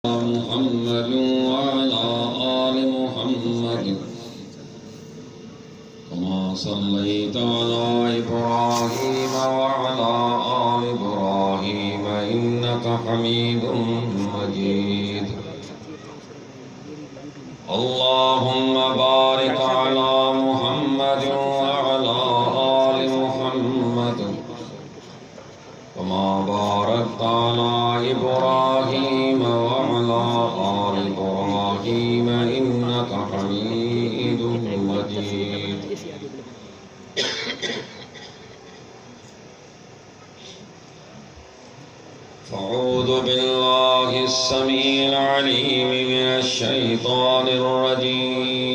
محمد وعلى آل محمد كما صليت على إبراهيم وعلى آل إبراهيم إنك حميد مجيد اللهم بارك على محمد وعلى آل محمد كما باركت على إبراهيم وعلى آل إبراهيم إنك حميد مجيد فأعوذ بالله السميع العليم من الشيطان الرجيم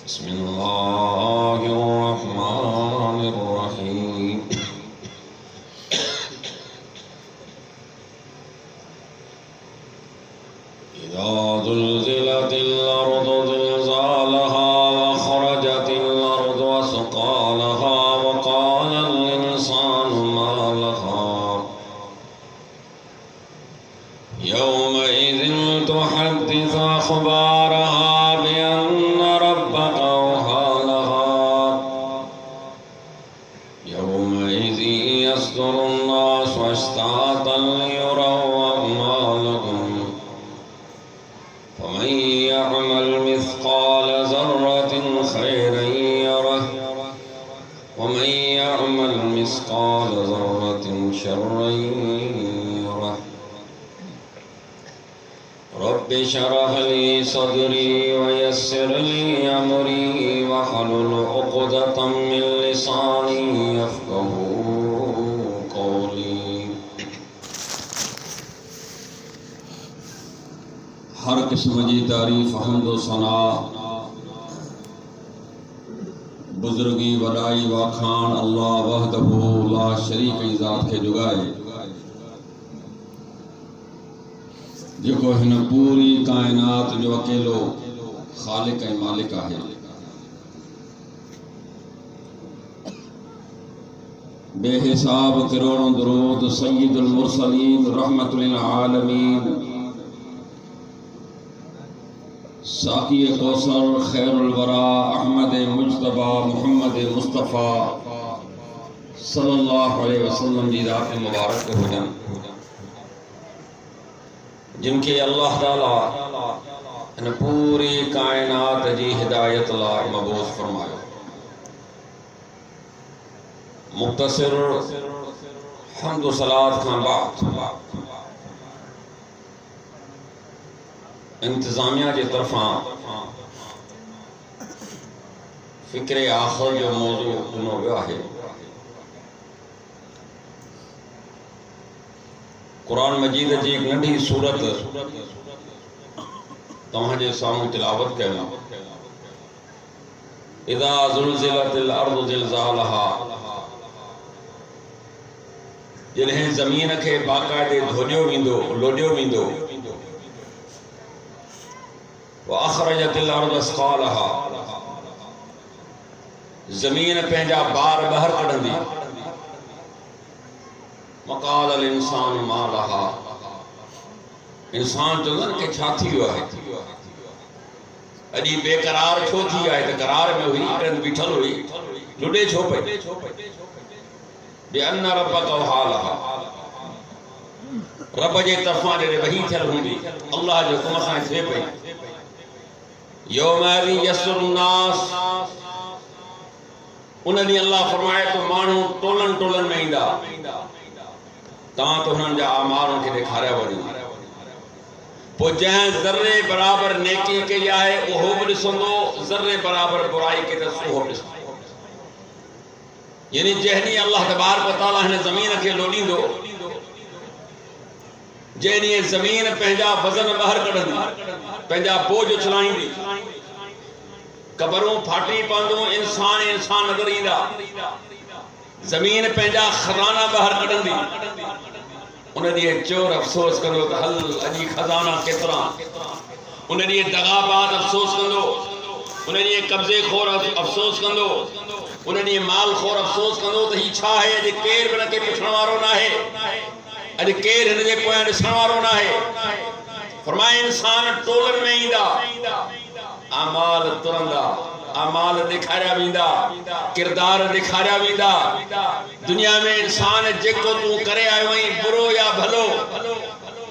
بسم الله الرحمن الرحيم إذا زلزلت الأرض زلزالها وأخرجت الأرض أثقالها وقال الإنسان ما لها يومئذ تحدث أخبارها بأن ربك أوحى لها يومئذ يصدر الناس أشتاتا ليروا أعمالهم فمن يعمل مثقال ذرة خيرا يره ومن يعمل مثقال ذرة شرا يره رب اشرح لي صدري ويسر لي أمري واحلل عقدة من لساني يفقهوا قولي हर किस्म की तारीफ हम्द सना बुजुर्गी वडाई वाखान अल्लाह वहदहू ला शरीक की ज़ात के जुगाए जो हिन पूरी कायनात जो अकेलो खालिक ऐं मालिक है बेहिसाब करोड़ों दरूद सय्यदुल मुरसलीन रहमतुल लिल आलमीन साकी कौसर खैरुल वरा अहमद मुज्तबा मोहम्मद मुस्तफ़ा सल्लल्लाहु अलैहि वसल्लम जी रात मुबारक हुजन जिनके अल्लाह ताला इन पूरी कायनात जी हिदायत लाइ मबूस फरमायो मुख्तसर हम्द सलात खां बाद इंतजामिया की तरफा फिक्र आखिर जो मौजू चुनो वियो है कुरान मजीद की एक नंढी सूरत तव्हांजे साम्हूं तिलावत कयूं इज़ा ज़ुलज़िलतिल अर्ज़ु ज़िलज़ालहा जॾहिं ज़मीन के बाक़ायदे धोॾियो वेंदो लोॾियो वेंदो वअख़रजतिल अर्ज़ु अस्क़ालहा ज़मीन पंहिंजा बार ॿाहिरि कढंदी वक़ाल अल इंसान मा लहा इंसान चवंदो कि छा थी वियो आहे अॼु बेक़रार छो थी आहे त करार में हुई बीठल हुई लुॾे छो पई बेअन रब्बक औहा लहा रब जे तरफ़ां जॾहिं वही थियल हूंदी अल्लाह जे हुकुम सां थिए पई यौमइज़ यसुर नास उन ॾींहुं अल्लाह फरमाए तो माण्हू टोलन टोलन में ईंदा तव्हां तो हुननि जा आमारनि खे ॾेखारिया वञो पोइ जंहिं ज़र्रे बराबर नेकी कई आहे उहो बि ॾिसंदो ज़र्रे बराबर बुराई कई त उहो बि ॾिसंदो यानी जंहिं ॾींहुं अल्लाह तबारक व तआला हिन ज़मीन खे लोॾींदो जंहिं ॾींहुं ज़मीन पंहिंजा वज़न ॿाहिरि कढंदी पंहिंजा बोझ उछलाईंदी क़बरूं फाटी पवंदियूं इंसान नज़र ईंदा ज़मीन पंहिंजा खज़ाना ॿाहिरि कढंदी उन ॾींहुं चोर अफ़सोस कंदो त हल अॼु खज़ाना केतिरा उन ॾींहुं दगाबाज़ अफ़सोस कंदो उन ॾींहुं कब्ज़े खोर अफ़सोस कंदो उन ॾींहुं माल खोर अफ़सोस कंदो त ही छा आहे अॼु केरु बि न के पुछण वारो न आहे अज केर हिन जे पोयां ॾिसण वारो न आहे। फरमाए इंसान टोलन में ईंदा, अमाल तुरंदा, अमाल दिखारिया वेंदा, किरदार दिखारिया वेंदा। दुनिया में इंसान जेको तू करे आयो आहीं बुरो या भलो,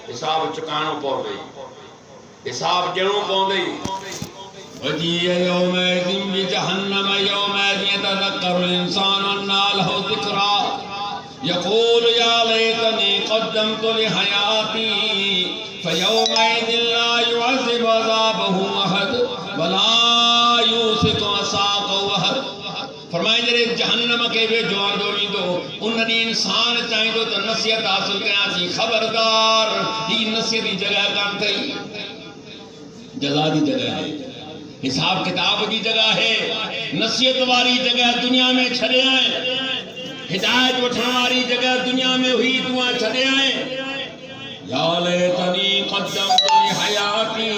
हिसाब चुकाइणो पवंदई, हिसाब ॾियणो पवंदई। वजीअ यौमइज़िन बिजहन्नम यौमइज़िन यतज़क्करुल इंसानु अन्ना लहु ज़िक्रा यक़ूलु या लैतनी क़द्दमतु लिहयाती फयौमइज़िन ला युअज़्ज़िबु अज़ाबहु अहद वला यूसिकु वसाक़हु अहद। फरमाए जॾहिं जहन्नम खे वेझो आंदो वेंदो, उन ॾींहुं इंसान चाहींदो त नसीहत हासिल कयासीं, ख़बरदार ही नसीहत जी जॻह कान अथई, जज़ा जी जॻह आहे, हिसाब किताब की जगह है, नसीहत वाली जगह दुनिया में छड़े आए, हिदायत वठण वाली जगह दुनिया में हुई तू छड़े आए। या लैतनी क़द्दमतु लिहयाती,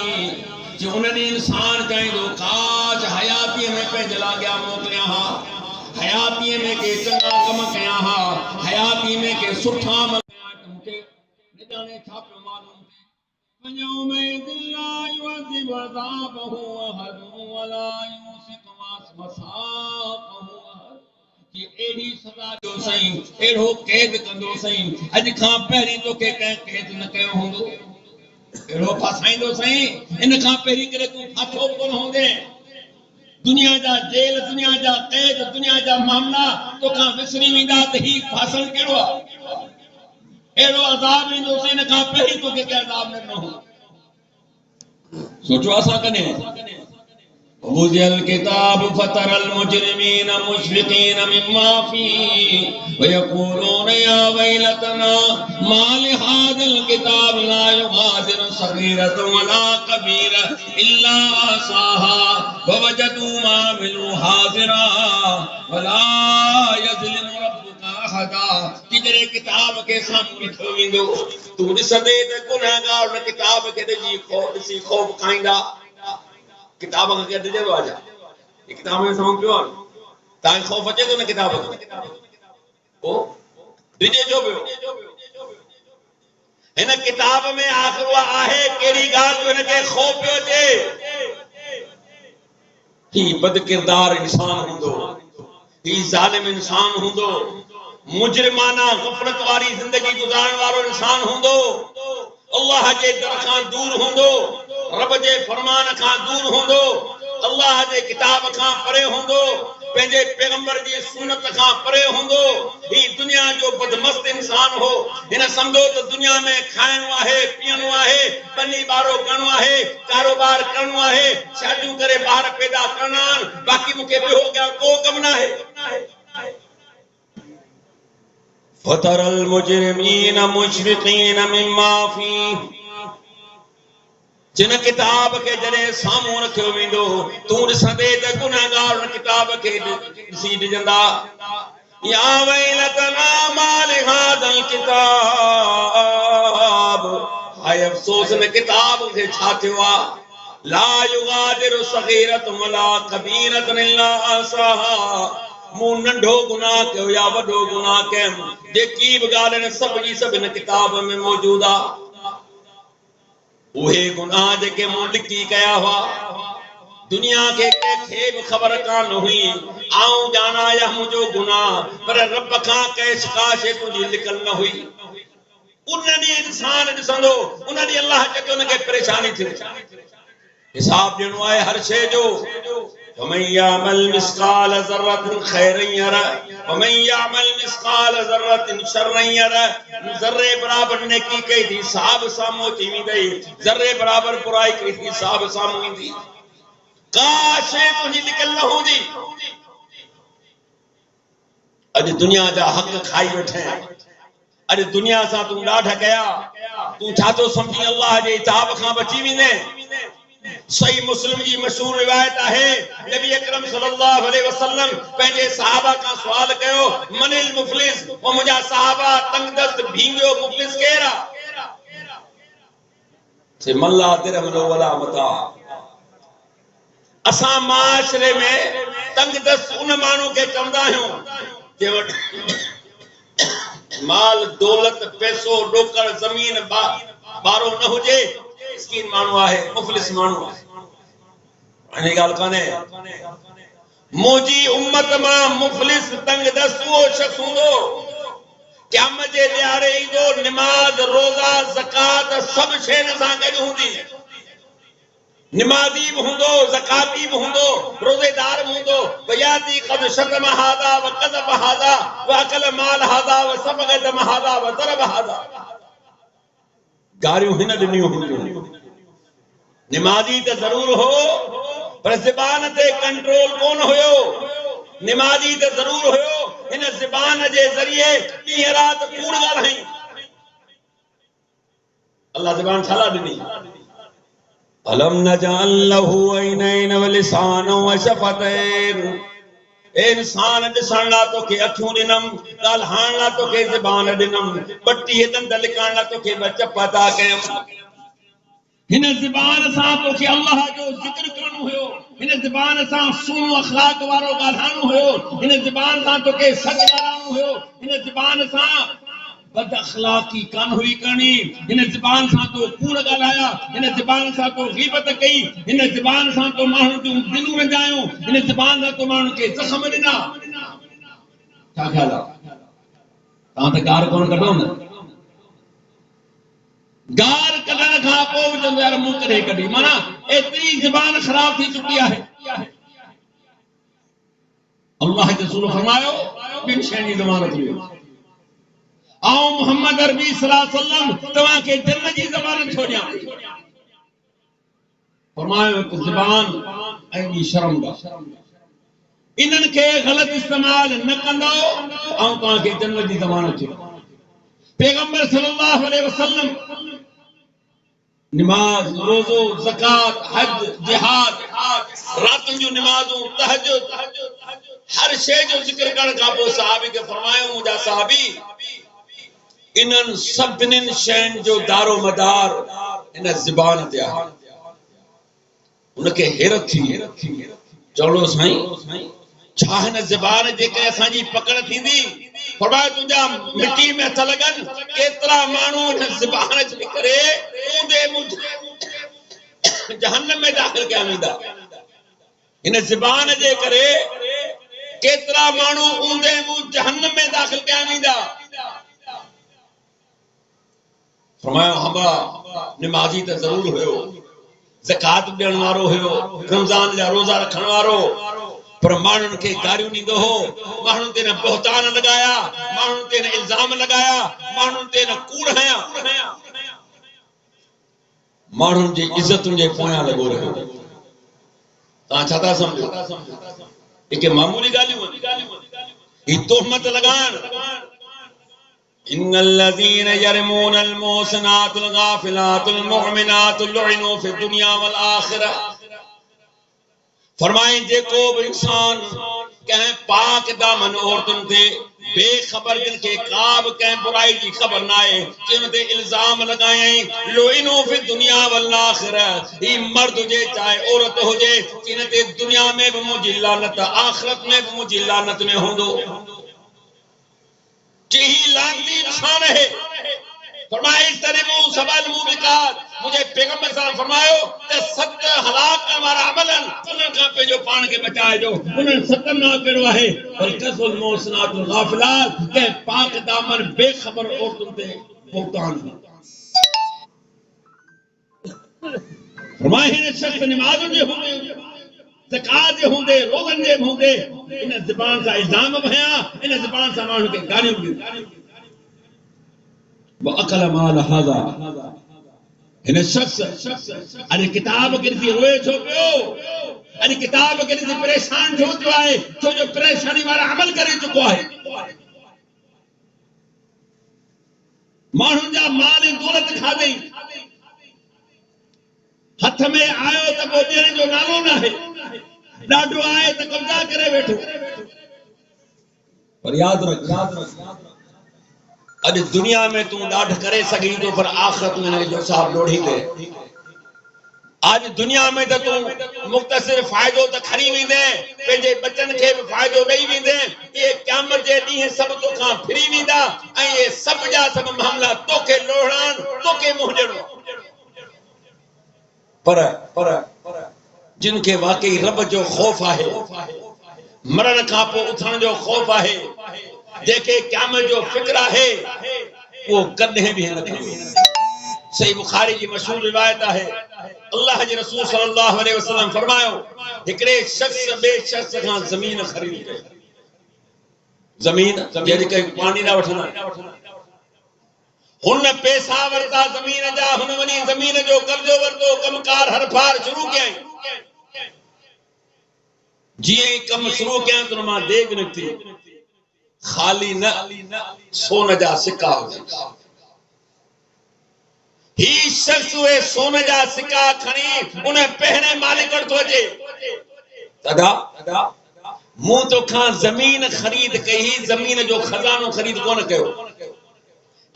जो उन ॾींहुं इंसान चाहींदो काश हयातीअ में पंहिंजे लाइ अॻियां मोकिलिया हा, हयातीअ में के चङा कम कया हा, हयातीअ में के सुठा अमल कया त मूंखे न ॼाणे छा पियो मालूम थिए। फयौमइज़िन ला युअज़्ज़िबु अज़ाबहु अहद वला यूसिकु वसाक़हु अहद। कि एड़ी सज़ा ॾियो साईं, एड़ो क़ैद कंदो साईं, अॼु खां पहिरीं तोखे कंहिं क़ैद न कयो हूंदो, एड़ो फासाईंदो साईं, इन खां पहिरीं करे तूं फाथो कोन हूंदे। दुनिया जा जेल, दुनिया जा क़ैद, दुनिया जा मामला तोखां विसरी वेंदा त ही फासण कहिड़ो आहे। एड़ो अज़ाब ईंदो साईं, इन खां पहिरीं तोखे के अज़ाब न ॾिनो हो। सोचो असां कॾहिं वुज़िअल किताब फतरल मुजरिमीन मुशफिकीन मिम्मा फीहि वयक़ूलून या वैलतना मा लिहाज़ल किताब ला युग़ादिरु सग़ीरतन वला कबीरतन इल्ला अहसाहा ववजदू मा अमिलू हाज़िरा वला यज़लिमु रब्बुका अहदा। किधरे किताब के साम्हूं रखियो वेंदो, तू ॾिसंदे त गुनहगार उन किताब खे ॾिसी ख़ौफ़ खाईंदा। किताब खे ॾिजो आजा, ये किताब में साम्हूं पियो आहे, तव्हांखे ख़ौफ़ अचे थो न किताब खे, पोइ ॾिजे छो पियो? हिन किताब में आख़िर उहा आहे कहिड़ी ॻाल्हि जो हिनखे ख़ौफ़ पियो अचे? ही बदकिरदार इंसान हूंदो, ही ज़ालिम इंसान हूंदो, मुजरिमाना ग़फ़लत वारी ज़िंदगी गुज़ारण वारो इंसान हूंदो, अल्लाह जे दर खां दूर हूंदो, रब जे फरमान खां दूर हूंदो, अल्लाह जे किताब खां परे हूंदो, पंहिंजे पैगंबर जी सुन्नत खां परे हूंदो। ही दुनिया जो बदमस्त इंसान हो, हिन सम्झो त दुनिया में खाइणो आहे, पीअणो आहे, पनी ॿारो करणो आहे, कारोबार करणो आहे, शादियूं करे ॿार पैदा करणा आहिनि, बाक़ी मूंखे ॿियो क्या को कम न आहे। फतरल मुजरिमीन मुशफिकीन मिम्मा फीहि, जिन किताब के जॾहिं साम्हूं रखियो वेंदो, तूं ॾिसंदे त गुनहगार उन किताब खे ॾिसी ॾिजंदा। या वैलतना मा लिहाज़ल किताब, हाय अफ़सोस न किताब खे छा थियो आहे। ला युग़ादिरु सग़ीरतन वला कबीरतन इल्ला अहसाहा, मूं नंढो गुनाह कयो या वॾो गुनाह कयुमि, जेकी बि ॻाल्हि सभ जी सभ हिन किताब में मौजूद आहे। उहे गुनाह जेके मूं लिखी कया हुआ, दुनिया के कंहिंखे बि ख़बर कान हुई, आऊं ॼाणा या मुंहिंजो गुनाह, पर रब खां कंहिं का शइ तुंहिंजी लिकल न हुई। उन ॾींहुं इंसान ॾिसंदो, उन ॾींहुं अल्लाह चए हुनखे परेशानी थी, हिसाब ॾियणो आहे हर शइ जो। वमन यामल मिस्काल ज़र्रतिन खैरन यरा वमन यामल मिस्काल ज़र्रतिन शर्रन यरा। ज़र्रे बराबर नेकी कई थी साहब साम्हूं अची वेंदई, ज़र्रे बराबर बुराई कई थी साहब साम्हूं ईंदी, का शइ तुंहिंजी लिकल न हूंदी। अॼु दुनिया जा हक़ खाई वेठा आहिनि, अॼु दुनिया सां तूं ॾाढा कया, तूं छा थो सम्झी अल्लाह जे हिसाब खां बची वेंदे? सही मुस्लिम की मशहूर रिवायत है, नबी अकरम सल्लल्लाहु अलैहि वसल्लम पंहिंजे सहाबा का सवाल कयो, मनिल मुफलिस, ओ मुंहिंजा सहाबा तंगदस्त भींगियो मुफलिस केरु आहे? से मल्ला दिरहम वला मता। असां माशरे में तंगदस्त उन माण्हू खे चवंदा आहियूं जे वटि माल दौलत पैसो डोकर जमीन बारो न हुजे मिस्कीन माण्हू आहे मुफलिस माण्हू आहे इन ॻाल्हि कान्हे मुंहिंजी उम्मत मां मुफलिस तंग दस्त उहो शख़्स हूंदो क़यामत जे ॾियारे ईंदो निमाज़ रोज़ा ज़कात सभु शयुनि सां गॾु हूंदी निमाज़ी भी हुंदो ज़काती भी हुंदो रोज़ेदार भी हुंदो वयाती क़द शतम हादा व क़ज़ब हादा व अकल माल हादा व सफ़क़ दम हादा व ज़रब हादा गारियूं हिन ॾिनियूं हुंदियूं निमाज़ी त ज़रूर हो पर ज़बान ते कंट्रोल कोन हुयो निमाज़ी त ज़रूर हुयो हिन ज़बान जे ज़रिए ॾींहं राति कूड़ ॻाल्हाई अल्लाह ज़बान छा ॾिनी अलम नजअल लहू ऐनैन व लिसान व शफ़तैन ए इंसान ॾिसण लाइ तोखे अखियूं ॾिनम ॻाल्हाइण लाइ तोखे ज़बान ॾिनम ॿटीह दंद लिकाइण लाइ तोखे ॿ चप अता कयम हिन ज़बान सां तोखे अल्लाह जो ज़िक्र करणो हुयो हिन ज़बान सां सुनो अखलाक वारो ॻाल्हाइणो हुयो हिन ज़बान सां तोखे सच ॻाल्हाइणो हुयो हिन ज़बान सां बद अखलाकी कान हुई करनी हिन ज़बान सां तो कूड़ ॻाल्हाया हिन ज़बान सां तो ग़ीबत कई हिन ज़बान सां तो माण्हू जूं दिलूं रंजायूं हिन ज़बान सां तो माण्हू खे ज़ख़्म ॾिना छा ख़्याल आहे तव्हां त गार कोन कढो न गार कढण खां पोइ बि चवंदो यार मूं कॾहिं कढी माना एतिरी ज़बान ख़राब थी चुकी आहे अल्लाह जो रसूल फरमायो ॿिनि शयुनि जी ज़मानत हुई आओ मोहम्मद अरबी सल्लल्लाहु अलैहि वसल्लम तव्हां खे जन्नत जी ज़मानत छो ॾियां फरमायो हिकु ज़बान ऐं ॿी शर्मगाह इन्हनि खे ग़लत इस्तेमाल न कंदो ऐं तव्हां खे जन्नत जी ज़मानत छो पैगंबर सल्लल्लाहु अलैहि वसल्लम नमाज रोज़ो ज़कात हज जिहाद रातुनि जूं नमाज़ूं तहज्जुद हर शइ जो ज़िक्र करण खां पोइ सहाबी खे फरमायो मुंहिंजा सहाबी इन्हनि सभिनी शयुनि जो दारो मदार इन ज़बान ते आहे उनखे हैरत थी चवणो साईं छा हिन ज़बान जेकॾहिं असांजी पकड़ थींदी फरमायो तुंहिंजा मिटी में हथ लॻनि केतिरा माण्हू हिन ज़बान जे करे ऊंदे मुंह जहन्नम में दाख़िल कया वेंदा हिन ज़बान जे करे केतिरा माण्हू ऊंदे मुंह जहन्नम में दाख़िल कया वेंदा फरमायो हमरा निमाज़ी त ज़रूर हुयो ज़कात ॾियण वारो हुयो रमज़ान जा रोज़ा रखण वारो पर माण्हुनि खे गारियूं ॾींदो हो माण्हुनि ते न बहतान लॻाया माण्हुनि ते न इल्ज़ाम लॻाया माण्हुनि ते न कूड़ हया माण्हुनि जी इज़तुनि जे पोयां लॻो रहियो तव्हां छा था सम्झो इहे मामूली ॻाल्हियूं ही तोहमत लॻाइण इन्नल्लज़ीन यरमूनल मुहसनातुल गाफ़िलातुल मुमिनातुल लुइनु फि दुनिया वल आखिरह फरमाए जेको भी इंसान कह पाक दामन औरतुन ते बेखबर जिन के का भी कह बुराई जी खबर ना है जिन ते इल्जाम लगाए लुइनु फि दुनिया वल आखिरह ई मर्द जे चाहे औरत हो जे जिन ते दुनिया में भी मुझी लानत आखिरत में भी मुझी लानत में होंदो यही लानती इंसान है फरमाया इस तरह सबल मुबिकात मुझे पैगंबर साहब फरमायो ते सत हलाक कर वाला अमलन उन का पे जो पान के बचाए जो उन सत ना करो है और कसुल मोसनातुल गाफिलात के पाक दामन बेखबर औरतों पे भुगतान फरमाया है शख्स नमाज में होंगे ज़कात जे होंदे रोज़न जे होंदे इन ज़बान सा इल्जाम भया इन ज़बान सा माण्हू के गालियूं दी व अकल माल हादा इन शख्स अरे किताब के ॾिसी रोए छो पियो अरे किताब के ॾिसी परेशान छो थियो आहे छो जो परेशानी वारा अमल करे चुको आहे माण्हुनि जा माल ऐं दौलत खाधई हथ में आयो त पोइ ॾियण जो नालो न आहे ॾाढो आहे त कब्ज़ा करे वेठो पर याद रख अॼु दुनिया में तूं ॾाढ करे सघीं थो पर आख़िरत में जो साहब लोढ़ी दे आज दुनिया में तो तू मुख्तसर फायदो तो खरी वेंदे पंहिंजे बचन खे भी फायदो ॾेई वेंदे ये क़यामत जे ॾींहुं सब तो खां फिरी वेंदा ऐं ये सब जा सब मामला तोखे लोहड़ान तोखे मुंहुं ॾियणो पर पर जिनके वाकई रब जो खौफ है मरण का पो उथण जो खौफ है जेके क़यामत जो फिक्र है वो कदे भी न कंदो सही बुखारी की मशहूर रिवायत है अल्लाह जे रसूल सल्लल्लाहु अलैहि वसल्लम फरमायो एकड़े शख्स बे शख्स का जमीन खरीद कई जमीन जड़ी के पानी ना वठना हुन पैसा वरता जमीन जा हुन वनी जमीन जो कर्जो वरतो कमकार हर फार शुरू कई जी कम शुरू कया तो मां देग निकती खाली न सोन जा सिक्का ही शख्स वे सोन जा सिक्का खणी उन पहने मालिक तो अचे दादा मु तो खां जमीन खरीद कई जमीन जो खजानो खरीद कोन कयो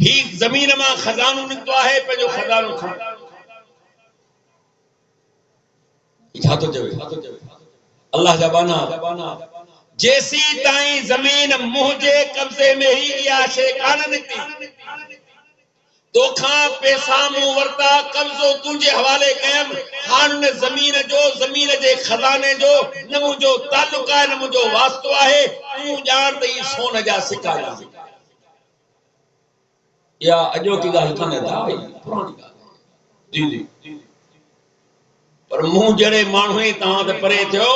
ही जमीन मां खजानो निकतो है पे जो खजानो खा छा तो चवे अल्लाह जा बाना जैसी ताई जमीन मुझे कब्जे में ही या शे कान निकती तो खां पैसा मु वरता कब्जो तुझे हवाले कयम हान ने जमीन जे खजाने जो न मुझो ताल्लुक है न मुझो वास्तो है तू जान दई सोन जा सिक्का या अजो की गाल काने था भाई पुरानी गाल जी पर मुंह जड़े मानू ही ता ते परे थियो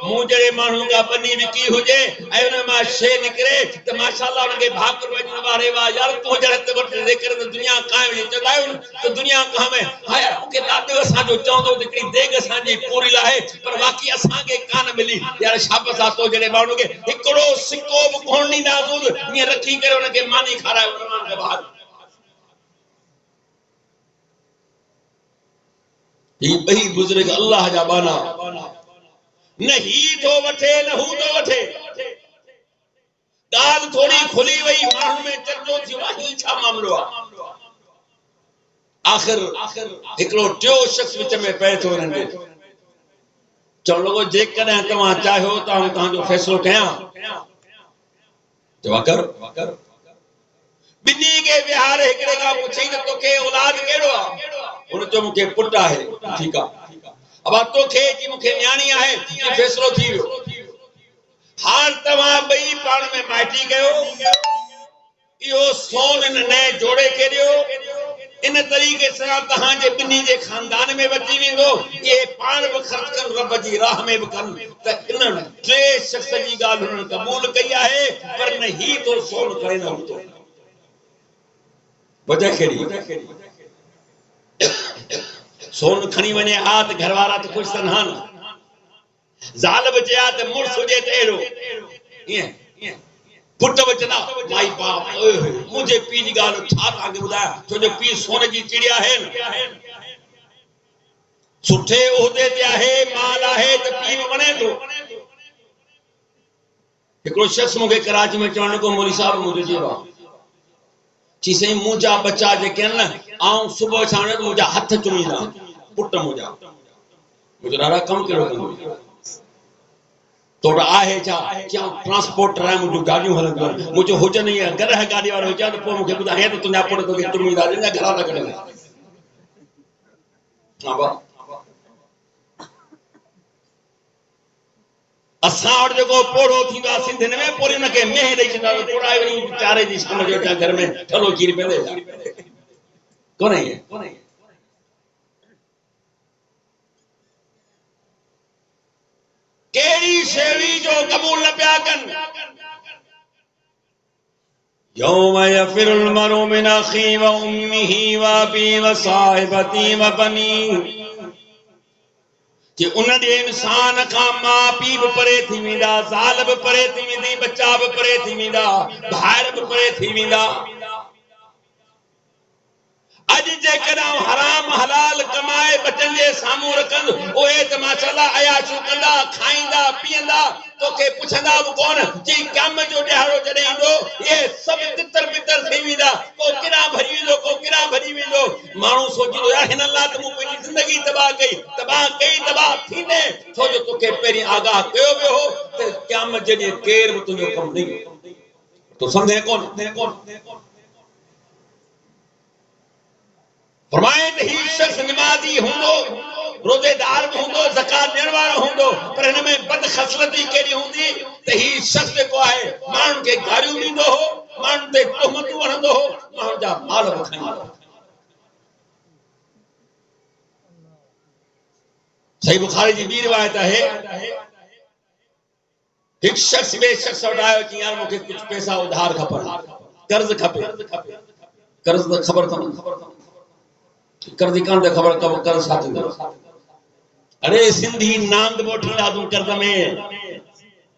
मुंह जड़े मानू का बनी विकी हुजे ए उन मा शे निकरे त माशाअल्लाह उनके भाग वजन वारे वा यार तू जड़े ते वट लेकर दुनिया काए वई चदायो तो दुनिया कहा में हाय के दादो असा जो चौंदो दिकड़ी देग असा जी पूरी लाए पर बाकी असा के कान मिली यार शाबाश तो जड़े मानू के एकड़ो सिक्को भी कोन नी नाजूद ये रखी करे उनके मानी खाराए उन के बाहर ये बही बुजुर्ग अल्लाह जा बाना नहीं तो वठे न हु तो वठे गाल थोड़ी खुली वही माण्हू में चर्चो थी वही छा मामलो आखिर एकड़ो टियो शख्स विच में पए थो रहे चवण लॻो जेकॾहिं तव्हां चाहियो त आउं तव्हांजो फ़ैसिलो कयां जवाब कर बिनी के विहार एकड़े का पुछई त तोखे औलाद केड़ो आ उन जो मुके पुट है ठीक है अब तो खे कि मुके न्याणी है ये फैसलो थी वियो हाल तवा बई पाण में माटी गयो यो सोन ने जोड़े के दियो इन तरीके से तहां जे बिनी जे खानदान में वची विंदो ये पाण भी खर्च कर रब जी राह में भी कर त इन टे शख्स जी गाल उन्होंने कबूल कई है पर न ही तो सोन करे न तो वजह केड़ी सोन खणी वने हाथ घरवारा तो खुश तनहान जाल बचया ते मुर्स हुजे ते एड़ो ये पुट बचना माई बाप मुझे पी जी गाल छा ताके बुधाया छो जो पी सोने जी चिड़िया है सुठे ओहदे ते आहे माल आहे त पी में वणे तो एकड़ो शख्स मुके कराची में चवण को मौलवी साहब मुझे जीवा ची सही मुजा बच्चा जे के न आऊं सुबह छाने तो मुजा हाथ चुमीदा पुट मुजा मुझे रारा कम केड़ो कंदो तोड़ा आहे छा क्या ट्रांसपोर्टर है मुझे गाड़ियों हलन मुझे हो नहीं है गरह गाड़ी वालो हो जा तो पो मुके बुधा है तो तुना पुट तो चुमीदा ने घरा ता कने हां बा असा और जो पोड़ो थींदा सिंधन में पोरी न के मेह दई चंदा पोड़ा वनी चारे जी समझ जो घर में ठलो चीर पेंदे कोन है केड़ी सेवी जो कबूल न पिया कन यौम यफिरुल मरउ मिन अखी व उम्मिही व अबी व साहिबती व बनी कि उन दे इंसान का मां पी भी परे थी विंदा ज़ाल भी परे थी विंदी बच्चा भी परे थी विंदा भाइर भी परे थी विंदा अज जे कदा हराम हलाल कमाए बचन जे सामू रखन ओए त माशाल्लाह अयाशू कंदा खाइंदा पींदा तोखे पुछंदा भी कोन जी कम जो ॾियारो जॾहिं ईंदो ये सब तितर बितर थी वेंदा को किरा भरी वेंदो को किरा भरी वेंदो माण्हू सोचींदो यार हिन लाइ त मूं पंहिंजी ज़िंदगी तबाह थींदे छो जो तोखे पहिरीं आगाह कयो वियो हो त क़यामत जे ॾींहुं केर बि तुंहिंजो कमु नहीं तो समझे कौन फरमाए त ही शख्स नमाजी हूंदो रोजेदार भी हूंदो ज़कात ॾियण वारो हूंदो पर हिन में बद ख़सलती कहिड़ी हूंदी त ही शख्स जेको आहे माण्हुनि खे गारियूं ॾींदो हो माण्हुनि ते तोहमतूं हणंदो हो माण्हुनि जा माल बि खणंदो हो सही बुखारी जी ॿी रिवायत आहे एक शख्स ॿिए शख्स वटि आयो कि यार मूंखे कुझु पैसा उधार खपनि कर्ज़ खपे कर्ज़ त ख़बर अथव कर्ज़ कान त ख़बर कब कर्ज़ छा थींदो अरे सिंधी नांग वठींदा तूं कर्ज़ में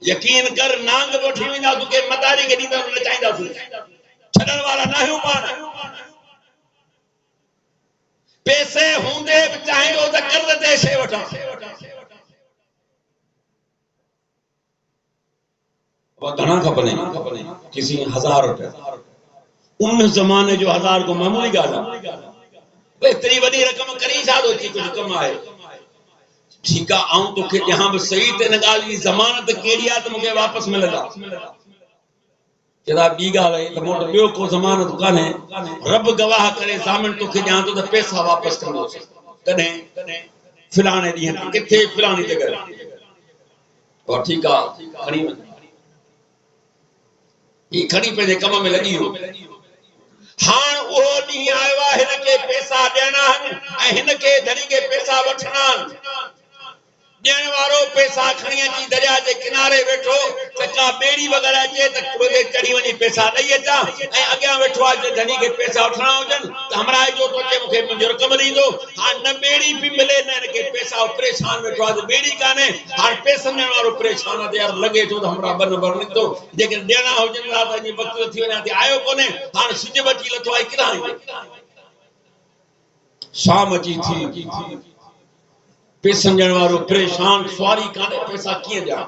यकीन कर नांग वठी वेंदा तोखे मदारी खे ॾींदा नचाईंदासीं छॾण वारा न आहियूं पाण पैसे हूंदे बि चाहींदो त कर्ज़ ते शइ वठां घणा खपनि किसी 1000 रुपया उन ज़माने जो 1000 को मामूली ॻाल्हि आहे एतिरी वॾी रक़म करी छा थो अची कुझु कमु आहे ठीक है आऊं तोखे ॾियां बि सही त हिन ॻाल्हि जी ज़मानत कहिड़ी आहे त मूंखे वापसि मिलंदा चवंदा ॿी ॻाल्हि आहे त मूं वटि ॿियो को ज़मानत कान्हे रब गवाह करे ज़ामिन तोखे ॾियां थो त पैसा वापसि कंदोसि कॾहिं फिलाणे ॾींहं ते किथे फिलाणी जॻह और ठीक आहे खणी वञ ही खणी पंहिंजे कम में लॻी वियो हाण उहो ॾींहुं आयो आहे हिनखे पैसा ॾियणा आहिनि ऐं हिनखे धणी खे पैसा वठणा आहिनि ॾियण वारो पैसा खणी अची दरिया जे किनारे वेठो त का ॿेड़ी वग़ैरह अचे त खुदे चढ़ी वञी पैसा ॾेई अचां ऐं अॻियां वेठो आहे धणी खे पैसा वठणा हुजनि त हमराए जो तो अचे मूंखे मुंहिंजो रक़म ॾींदो हाणे न ॿेड़ी बि मिले न हिनखे पैसा परेशान वेठो आहे त ॿेड़ी कान्हे हाणे पैसनि ॾियण वारो परेशान आहे त यार लॻे थो त हमरा ॿ नंबर निकितो जेकॾहिं ॾियणा हुजनि था त अॼु वक़्तु थी वञा थी आयो कोन्हे हाणे सिज बची लथो आहे किरां शाम अची थी पैसनि ॾियण वारो परेशान सवारी कान्हे पैसा कीअं ॾियां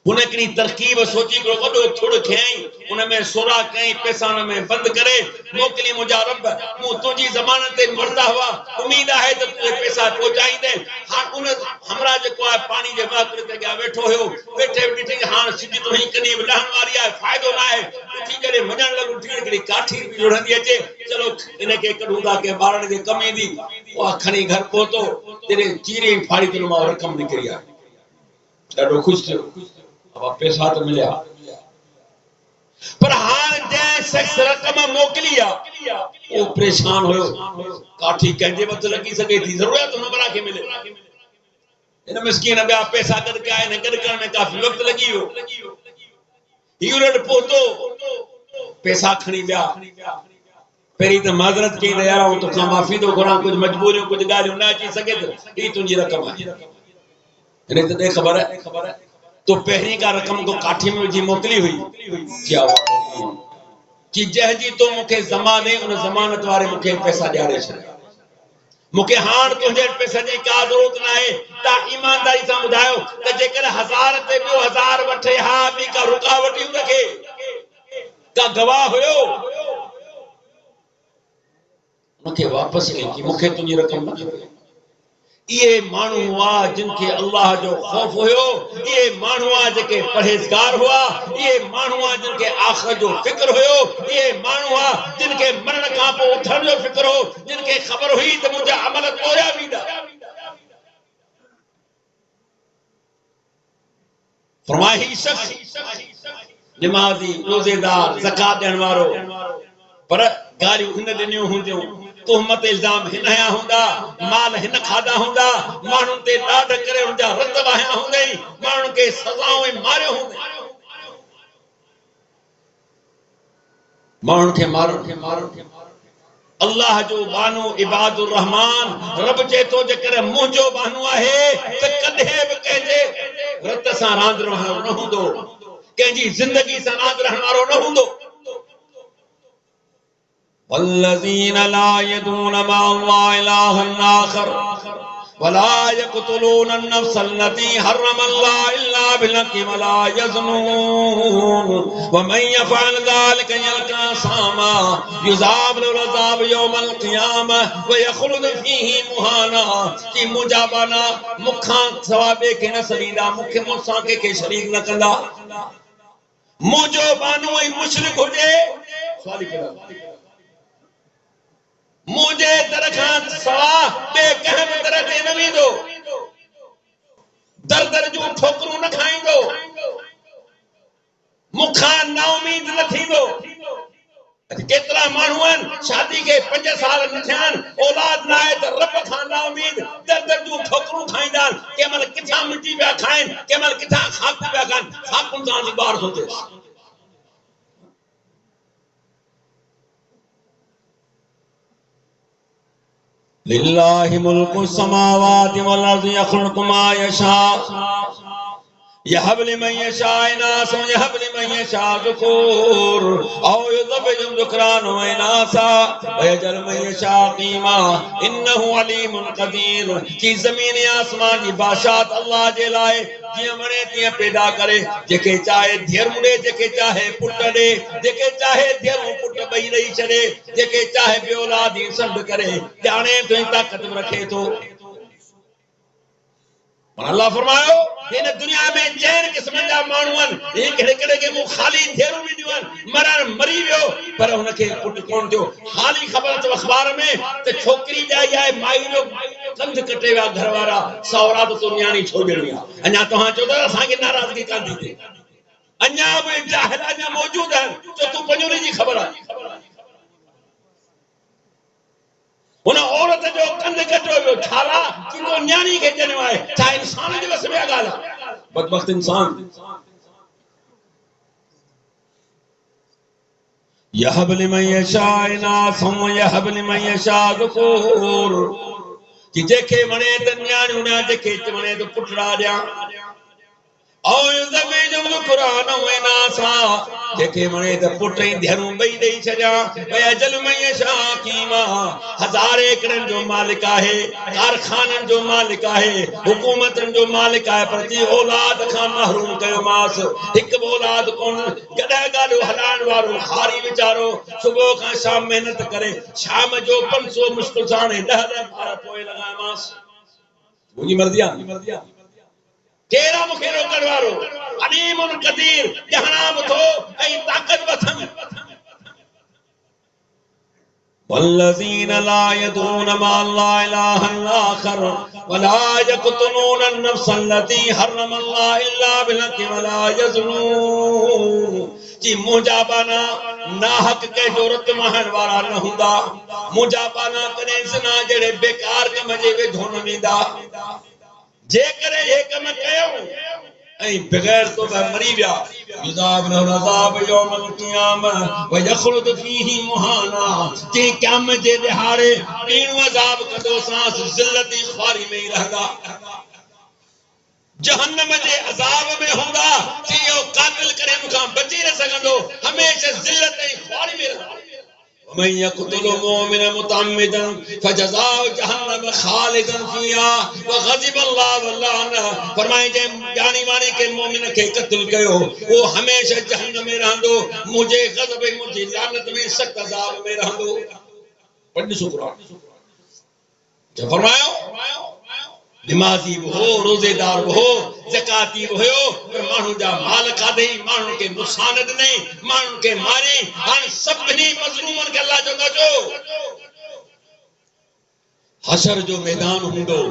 हुन हिकिड़ी तरकीब सोची हिकिड़ो वॾो थुड़ खयईं हुन में सोरा कयईं पैसा हुन में बंदि करे मोकिली मुंहिंजा रब मूं तुंहिंजी ज़मानत ते मरदा हुआ उमेद आहे त तुंहिंजे पैसा पहुचाईंदे हाणे उन हमरा जेको आहे पाणी जे वाकुर ते अॻियां वेठो हुयो वेठे ॾिठी हाणे सिज तुंहिंजी कॾहिं बि लहण वारी आहे फ़ाइदो न आहे उथी जॾहिं वञण लॻो उथी हिकिड़ी काठी बि जुड़ंदी अचे चलो इनखे कढूं था के ॿारनि खे कम ईंदी उहा खणी घर पहुतो जॾहिं चीरे फाड़ी त मां रक़म निकिरी आहे ॾाढो ख़ुशि थियो अब पैसा तो मिलिया पर हाल जंहिं शख्स रक़म मोकिली आहे वो परेशान हुयो काठी कंहिंजे वक़्तु लॻी सघे थी ज़रूरत हुन बरा खे मिले हिन मिस्कीन ॿिया पैसा गॾु कया आहिनि गॾु करण में काफ़ी वक़्तु लॻी वियो हीउ रॾ पहुतो पैसा खणी विया पहिरीं त माज़रत कई त यार तोखां माफ़ी थो घुरां कुझु मजबूरियूं कुझु ॻाल्हियूं न अची सघे त हीअ तुंहिंजी रक़म आहे हिन त ॾे ख़बर आहे तो पहली का रकम को काठी में विझी मोकली हुई क्या हुआ कि जंहिंजी तो मूंखे ज़माने उन ज़मानत वारे मूंखे पैसा ॾियारे छॾिया मूंखे हाण तुंहिंजे पैसे जी का ज़रूरत न आहे तव्हां ईमानदारी सां ॿुधायो त जेकर 1000 ते ॿियो 1000 वठे हा ॿी का रुकावट ई हुनखे का गवाह हुयो उनखे वापसि कई कि मूंखे तुंहिंजी रक़म न खपे ये मानू हुआ जिनके अल्लाह जो खौफ हुयो ये मानू हुआ जेके परहेजगार हुआ ये मानू हुआ जिनके आखिरत जो फिक्र हुयो ये मानू हुआ जिनके मरण का पोइ उथण जो फिक्र हो जिनके खबर हुई त मुंहिंजा अमल तोया वेंदा फरमाए ही शख्स नमाज़ी रोज़ेदार ज़कात ॾियण वारो पर गारियूं हिन ॾिनियूं हूंदियूं तोहमत इल्जाम हिन हया हूंदा माल हिन खाधा हूंदा माण्हुनि ते ॾाढ करे हुनजा रत वहाया हूंदई माण्हुनि खे सज़ाऊं ऐं मारियो हूंदई माण्हुनि खे मारो अल्लाह जो बानो इबादुर रहमान रब चए थो जेकर मुंहिंजो बानो आहे त कॾहिं बि कंहिंजे रत सां रांदि रहण वारो न हूंदो कंहिंजी ज़िंदगी सां रांदि रहण वारो न हूंदो वल्लज़ीन ला यदून मअल्लाहि इलाहन आखर वला यक़्तुलून अन-नफ्स अल्लती हर्रमल्लाहु इल्ला बिल-हक़्क़ि वला यज़्नून वमन यफ़अल ज़ालिका यल्क़ा सामा युज़ाब लहु अज़ाब यौमल क़ियामह व यख़्लुद फ़ीही मुहाना कि मुजाबाना मुखां सवाबे के न सलींदा मुखे मुसां के शरीक न कंदा मुजो बानो ऐं मुशरिक हुजे सवाल कयो मुझे दर खां सवा बे कंहिं बि दर ते न वेंदो दर दर जूं ठोकरूं न खाईंदो मुखां ना उम्मीद न थींदो केतिरा माण्हू आहिनि शादी के 5 साल न थिया आहिनि औलाद न आहे त रब खां ना उम्मीद दर दर जूं ठोकरूं खाईंदा आहिनि कंहिं महिल किथां मिटी पिया खाइनि कंहिं महिल किथां खाक पिया खाइनि खाकुनि सां ॿार थो थिए लिल्लाहि मुल्कु समावाति वल अर्दि यख़्लुक़ु मा यशा यहब लिमन यशा इनासा यहब लिमन यशा ज़ुकूर औ युज़व्विजुहुम ज़ुक्रान व इनासा व यजअल मन यशा क़ीमा इन्नहु अलीमुन क़दीर कि ज़मीन आसमान जी बादशाहत अल्लाह जे लाइ जियां वणे तियां पैदा करे जेके चाहे धीअरूं ॾे जेके चाहे पुट ॾे जेके चाहे धीअरूं पुट ॿई ॾेई छॾे जेके चाहे बे औलाद ई सॾु करे ॼाणे तुंहिंजी ताक़त रखे थो अल्लाह फरमायो इन दुनिया में जैन किस्म जा माण्हू आहिनि हिकिड़े के मूं ख़ाली धेरूं ॾिनियूं आहिनि मरण मरी वियो पर हुनखे पुट कोन थियो हाली ख़बर अथव अख़बार में त छोकिरी ॼाई आहे माई जो कंध कटे विया घर वारा सहुरा त तूं न्याणी छो ॾियणी आहे अञा तव्हां चओ था असांखे नाराज़गी कान थी थिए अञा बि जाहिल अञा मौजूद आहिनि जो तूं पंहिंजो जी ख़बर आहे उन औरत जो कंध कटो वियो छाला कि तो न्याणी खे ॼणियो आहे छा इंसान जे वस में ॻाल्हि आहे बदबख्त इंसान यहब लिमन यशा इनासा व यहब लिमन यशा ज़ुकूर कि जेके वणे त न्याणियूं ॾियां जेके वणे त पुटड़ा ॾियां औ युज़व्विजुहुम ज़ुक्रान व इनासा जेके वणे त पुट ऐं धीअरूं ॿई ॾेई छॾियां व यजअल मन यशा क़ीमा हज़ार एकड़नि जो मालिक आहे कारखाननि जो मालिक आहे हुकूमतनि जो मालिक आहे प्रति औलाद खां महरूम कयोमांस हिकु बि औलाद कोन गॾह गाॾियो हलाइण वारो हारी वीचारो सुबुह खां शाम महिनत करे शाम जो 500 मुश्किल सां 10 ॿार पोइ लॻायोमांस मुंहिंजी मर्ज़ी आहे केरा मुखे रोकण वारो अलीमुन क़दीर ॼाणा बि थो ऐं ताक़त वठन वल्लज़ीन ला यदून मअल्लाहि इलाहन आखर वला यक़्तुलून अन-नफ्स अल्लती हर्रमल्लाहु इल्ला बिल-हक़्क़ि वला यज़्नून कि मुजाबाना नाहक के जोरत महन वारा न हुंदा मुजाबाना कने ज़िना जड़े बेकार कम जे वेझो न वेंदा जे करे हे कम कयो ऐं बगैर तौबा मरी विया युज़ाब लहु अज़ाब यौमल क़ियामह व यख़्लुद फ़ीही मुहाना कि क़यामत जे दिहाड़े ॾींहुं अज़ाब कंदो सांस ज़िल्लत ऐं ख़्वारी में ई रहंदा जहन्नम जे अज़ाब में हूंदा कि इहो क़ातिल करे मूंखां बची न सघंदो हमेशह ज़िल्लत ऐं ख़्वारी में रहंदा ومن يقتل مؤمنا متعمدا فجزاؤه جهنم خالدا فيها وغضب الله ولعنه फरमाए जे जानी वाणी के मोमिन के कत्ल कयो वो हमेशा जहन्नम में रहंदो मुझे गज़ब मुझे लानत में सख्त अज़ाब में रहंदो पढ़ कुरान जो फरमायो नमाजी भी हो रोजेदार भी हो ज़काती भी हो पर मानू जा माल खाधे मानू के नुकसान ॾिनई मानू के मारे हाणे सभिनी मज़लूमन के अल्लाह जो कजो हशर जो मैदान हूंदो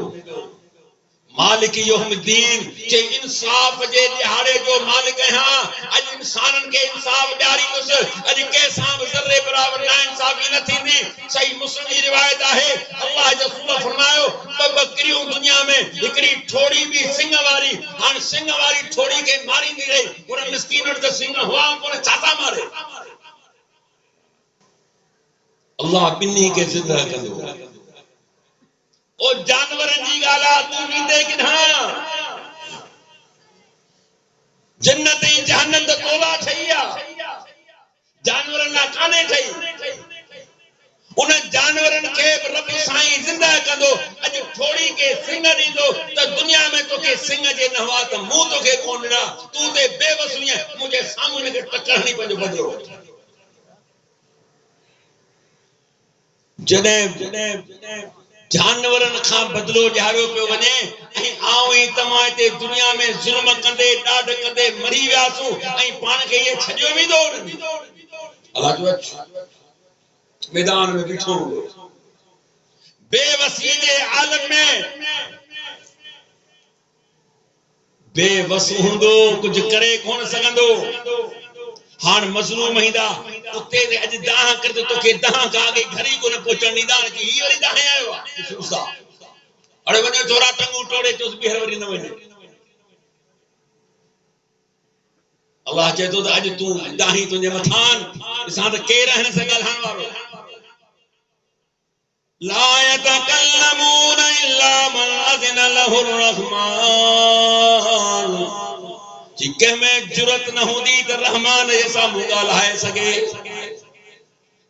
मालिक यौमुद्दीन जे इंसाफ जे दिहाड़े जो मालिक हां अज इंसानन के इंसाफ ॾियारी तुस अज के सां ज़र्रे बराबर ना इंसाफी न थींदी सही मुस्लिम की रिवायत है अल्लाह रसूल फरमायो बकरियों दुनिया में हिकड़ी थोड़ी भी सिंग वाली हां सिंग वाली थोड़ी के मारी दी रही उन मिस्कीन ते सिंग हुआ कोन छाता मारे अल्लाह बिन्नी के जिंदा कंदो ओ जानवरन जी गाला तू वींदे किना जन्नत ऐं जहन्नम तो तोला ठईया जानवरन ला काने ठई उन जानवरन के रब साईं जिंदा कंदो अज थोड़ी के सिंह दींदो त दुनिया में तो के सिंह जे नवा त मुंह तो के कोन ना तू ते बेवस हुई मुझे सामने के टकरणी पंजो बदलो जने जानवरन का बदलो जारो पे वने ऐ आऊं ही तमा ते दुनिया में जुल्म कंदे डाड कंदे मरी व्यासू ऐ पान के ये छजो भी दो अल्लाह जो मैदान में बिठो बेवसी जे आलम में बेवस हुंदो कुछ करे कोन सकंदो हान मजलूम हिंदा कुत्ते दे अज दाह कर तो के दाह का आगे घरी को न पहुंचण नीदा की ही वरी दाह आयो सुसा अरे वने थोड़ा टंगू टोड़े तो बिहर वरी न वने अल्लाह चेतो त अज तू दाही तुजे मथान इसा त के रहन से गलहान वारो ला यतकल्लमून इल्ला मन अज़िन लहुर रहमान जिके में जुरत न होंदी त रहमान जैसा मुंगा लाए सके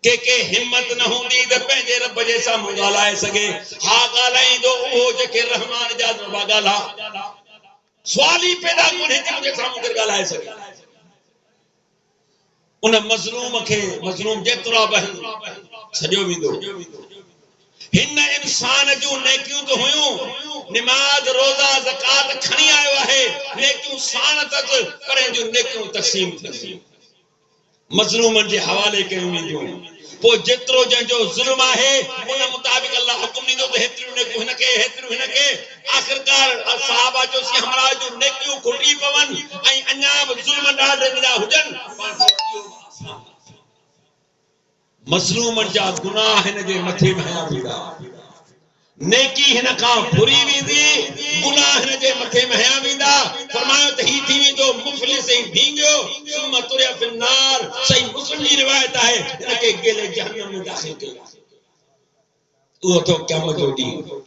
के हिम्मत न होंदी त पंहिंजे रब जैसा मुंगा लाए सके हा गालाईंदो ओ जेके रहमान जा रबा गाला सवाल ही पैदा कोने जे मुंहिंजे साम्हूं कर गालाए सके उन मजलूम जेतिरा बहन सॼो वेंदो हिन इंसान जो नेकियूं तो हुयूं नमाज रोजा ज़कात खणी आयो है नेकियूं साण तक पर जो नेकियूं तक़सीम थी मजलूमन जे हवाले कयूं वेंदियूं पो जेतिरो जंहिंजो ज़ुल्म आहे उन मुताबिक अल्लाह हुकुम ॾींदो त हेतिरियूं नेकियूं हिनके हेतिरियूं हिनके आख़िरकार सहाबा जो सी हमरा जो नेकियूं घुटी पवन ऐं अञा बि ज़ुल्म ॾाढा निरा हुजन मजलूमन जा गुनाह हिन जे मथे भया वेंदा नेकी हिन का बुरी वेंदी गुनाह हिन जे मथे महया वेंदा फरमायो त ही थी वेंदो मुफलिस ऐं भींगियो सुम तुरिया फिल नार सही मुस्लिम जी रिवायत आहे हिनके गेले जहन्नम में दाखिल कयो उहो तो क़यामत जो ॾींहुं